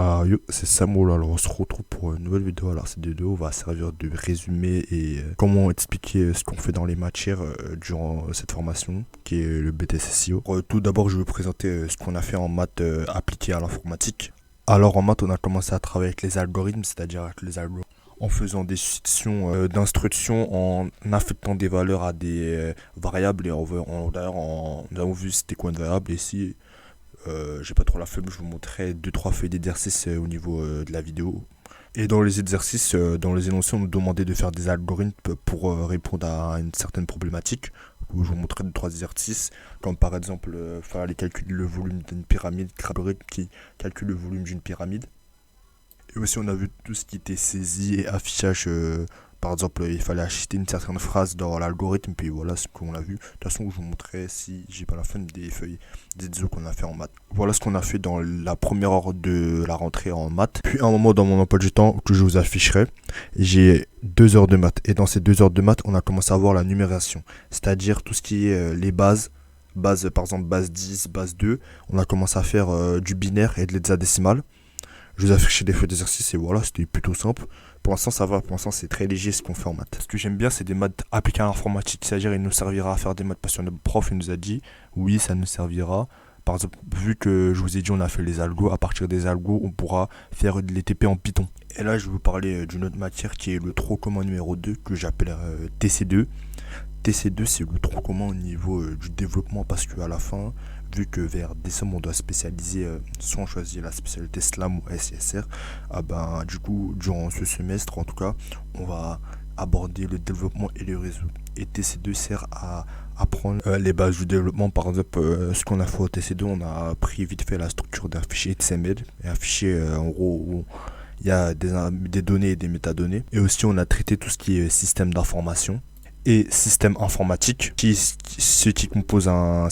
Ah yo, c'est Samuel, alors on se retrouve pour une nouvelle vidéo. Alors cette vidéo va servir de résumé et comment expliquer ce qu'on fait dans les matières durant cette formation qui est le BTS-SEO. Tout d'abord je vais vous présenter ce qu'on a fait en maths appliqué à l'informatique. Alors en maths on a commencé à travailler avec les algorithmes, c'est-à-dire avec les algorithmes en faisant des successions d'instructions, en affectant des valeurs à des variables et nous avons vu c'était quoi une variable ici. J'ai pas trop la flemme, je vous montrerai 2-3 feuilles d'exercices au niveau de la vidéo. Et dans les exercices, dans les énoncés, on nous demandait de faire des algorithmes pour répondre à une certaine problématique. Où je vous montrerai 2-3 exercices, comme par exemple, fallait calculer le volume d'une pyramide, algorithme qui calcule le volume d'une pyramide. Et aussi, on a vu tout ce qui était saisie et affichage. Par exemple, il fallait acheter une certaine phrase dans l'algorithme, puis voilà ce qu'on a vu. De toute façon, je vous montrerai si j'ai pas la fin des feuilles des exos qu'on a fait en maths. Voilà ce qu'on a fait dans la première heure de la rentrée en maths. Puis un moment dans mon emploi du temps que je vous afficherai, j'ai 2 heures de maths. Et dans ces 2 heures de maths, on a commencé à voir la numération, c'est-à-dire tout ce qui est les bases. Par exemple, base 10, base 2. On a commencé à faire du binaire et de l'hexadécimal. Je vous affiche des feuilles d'exercice et voilà, c'était plutôt simple. Pour l'instant, ça va. Pour l'instant, c'est très léger ce qu'on fait en maths. Ce que j'aime bien, c'est des maths appliquées à l'informatique. C'est-à-dire, il nous servira à faire des maths parce que notre prof il nous a dit, oui, ça nous servira. Par exemple, vu que je vous ai dit, on a fait les algos. À partir des algos, on pourra faire de l'ETP en Python. Et là, je vais vous parler d'une autre matière qui est le tronc commun numéro 2 que j'appelle TC2. TC2, c'est le tronc commun au niveau du développement parce qu'à la fin, vu que vers décembre on doit spécialiser, soit on choisit la spécialité SLAM ou SISR, du coup, durant ce semestre en tout cas, on va aborder le développement et le réseau. Et TC2 sert à apprendre les bases du développement. Par exemple, ce qu'on a fait au TC2, on a appris vite fait la structure d'un fichier XML, et un fichier en gros où il y a des données et des métadonnées. Et aussi, on a traité tout ce qui est système d'information et système informatique, ce qui compose un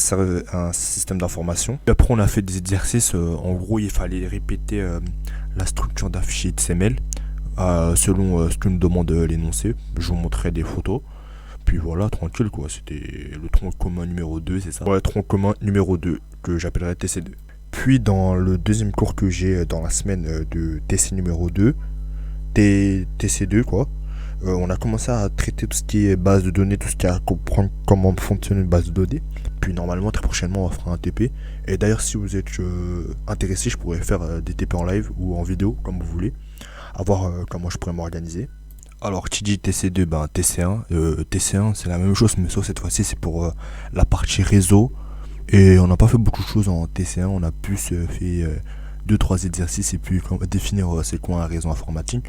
système d'information. Après, on a fait des exercices. En gros, il fallait répéter la structure d'un fichier XML selon ce que nous demande l'énoncé. Je vous montrerai des photos. Puis voilà, tranquille quoi. C'était le tronc commun numéro 2, c'est ça. Ouais, tronc commun numéro 2, que j'appellerai TC2. Puis dans le deuxième cours que j'ai dans la semaine de TC numéro 2, TC2 quoi. On a commencé à traiter tout ce qui est base de données, tout ce qui est à comprendre comment fonctionne une base de données. Puis normalement, très prochainement, on va faire un TP. Et d'ailleurs, si vous êtes intéressé, je pourrais faire des TP en live ou en vidéo, comme vous voulez. À voir comment je pourrais m'organiser. Alors, qui dit TC2, TC1. TC1, c'est la même chose, mais sauf cette fois-ci, c'est pour la partie réseau. Et on n'a pas fait beaucoup de choses en TC1. On a plus fait 2-3 exercices et puis définir c'est quoi un réseau informatique.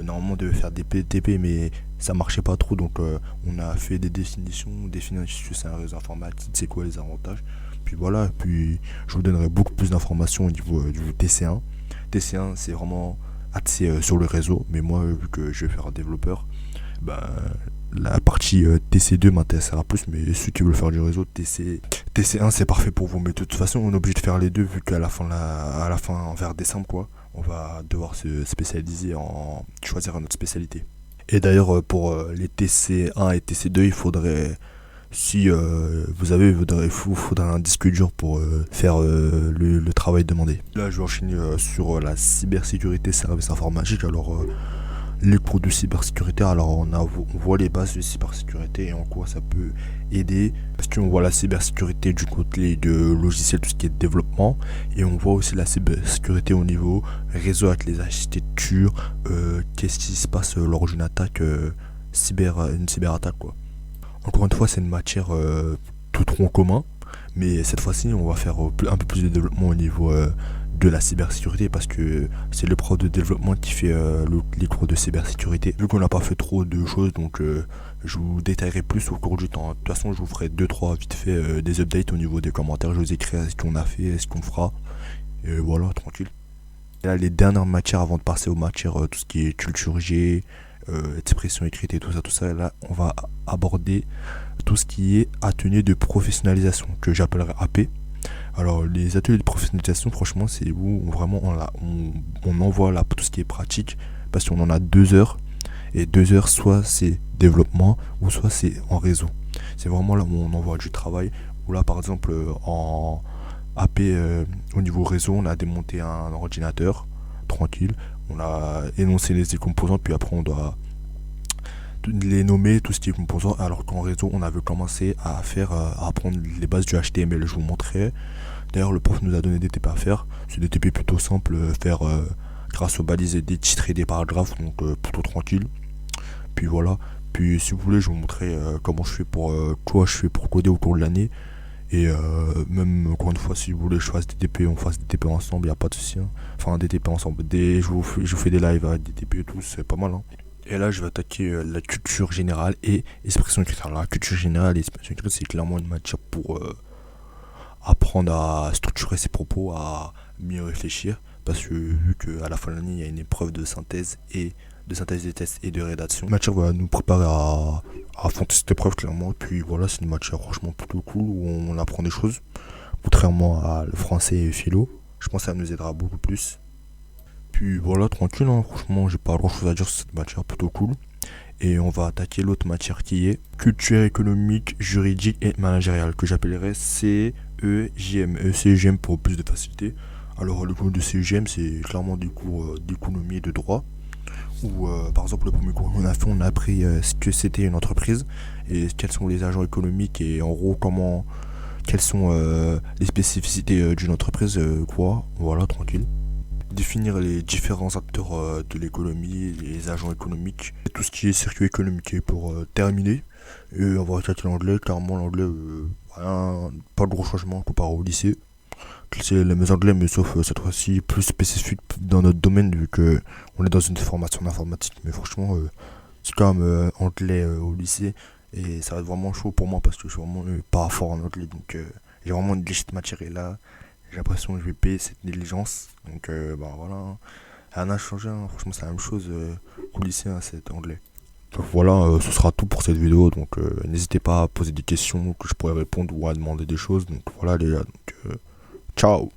Normalement on devait faire des PTP mais ça marchait pas trop, donc on a fait des définitions, définir ce que c'est un réseau informatique, c'est quoi les avantages. Puis voilà, puis je vous donnerai beaucoup plus d'informations au niveau du TC1. TC1 c'est vraiment axé sur le réseau, mais moi vu que je vais faire un développeur, la partie TC2 m'intéressera plus, mais ceux qui veulent faire du réseau, TC1 c'est parfait pour vous. Mais de toute façon on est obligé de faire les deux vu qu'à la fin vers décembre quoi, on va devoir se spécialiser choisir notre spécialité. Et d'ailleurs pour les TC1 et TC2 il faudrait, si vous avez, il faudra un disque dur pour faire le travail demandé. Là je vais enchaîner sur la cybersécurité service informatique. Alors les cours de cybersécurité, alors on voit les bases de cybersécurité et en quoi ça peut aider, parce qu'on voit la cybersécurité du côté de logiciel, tout ce qui est développement, et on voit aussi la cybersécurité au niveau réseau avec les architectures, qu'est-ce qui se passe lors d'une attaque, une cyberattaque quoi. Encore une fois c'est une matière tout tronc commun, mais cette fois-ci on va faire un peu plus de développement au niveau de la cybersécurité, parce que c'est le prof de développement qui fait les cours de cybersécurité. Vu qu'on n'a pas fait trop de choses, donc je vous détaillerai plus au cours du temps. De toute façon je vous ferai 2-3 vite fait des updates au niveau des commentaires. Je vous écrirai ce qu'on a fait, ce qu'on fera, et voilà, tranquille. Et là les dernières matières avant de passer aux matières tout ce qui est culture G, expression écrite et tout ça, là on va aborder tout ce qui est atelier de professionnalisation que j'appellerai AP. Alors les ateliers de professionnalisation, franchement c'est où vraiment on envoie là tout ce qui est pratique, parce qu'on en a 2 heures, et 2 heures soit c'est développement ou soit c'est en réseau. C'est vraiment là où on envoie du travail, où là par exemple en AP au niveau réseau on a démonté un ordinateur. tranquille. On a énoncé les composants, puis après on doit les nommer, tout ce qui est composant, alors qu'en réseau on avait commencé à faire, à apprendre les bases du HTML. Je vous montrerai. D'ailleurs le prof nous a donné des TP à faire. C'est des TP plutôt simples, faire grâce aux balises et des titres et des paragraphes, donc plutôt tranquille. Puis voilà. Puis si vous voulez je vous montrerai comment je fais pour quoi je fais pour coder au cours de l'année. Et même encore une fois, si vous voulez que je fasse des TP, on fasse des TP ensemble, y a pas de souci. Hein. Enfin des TP ensemble. Je vous fais des lives avec des TP et tout, c'est pas mal. Hein. Et là, je vais attaquer la culture générale et expression écrite. Alors, la culture générale et expression écrite, c'est clairement une matière pour apprendre à structurer ses propos, à mieux réfléchir. Parce que vu qu'à la fin de l'année, il y a une épreuve de synthèse des tests et de rédaction. La matière va nous préparer à affronter cette épreuve clairement. Et puis voilà, c'est une matière franchement plutôt cool où on apprend des choses. Contrairement à le français et philo, je pense que ça nous aidera beaucoup plus. Puis voilà, tranquille, hein. Franchement, j'ai pas grand chose à dire sur cette matière, plutôt cool. Et on va attaquer l'autre matière qui est culture économique, juridique et managériale, que j'appellerai CEJM. CEJM pour plus de facilité. Alors, le cours de CEJM, c'est clairement des cours d'économie et de droit. Où, par exemple, le premier cours qu'on a fait, on a appris ce que c'était une entreprise et quels sont les agents économiques et en gros, quelles sont les spécificités d'une entreprise, quoi. Voilà, tranquille. Définir les différents acteurs de l'économie, les agents économiques, et tout ce qui est circuit économique. Et pour terminer, on va attaquer l'anglais. Clairement, l'anglais, pas de gros changement comparé au lycée. C'est les mêmes anglais, mais sauf cette fois-ci plus spécifique dans notre domaine, vu que on est dans une formation d'informatique. Mais franchement, c'est quand même anglais au lycée, et ça va être vraiment chaud pour moi parce que je suis vraiment pas fort en anglais. Donc, j'ai vraiment une légitime matière et là. J'ai l'impression que je vais payer cette négligence. Donc bah voilà. Rien n'a changé, hein. Franchement c'est la même chose qu'au lycée, hein, c'est anglais. Donc voilà, ce sera tout pour cette vidéo. Donc n'hésitez pas à poser des questions que je pourrais répondre ou à demander des choses. Donc voilà les gars. Donc ciao.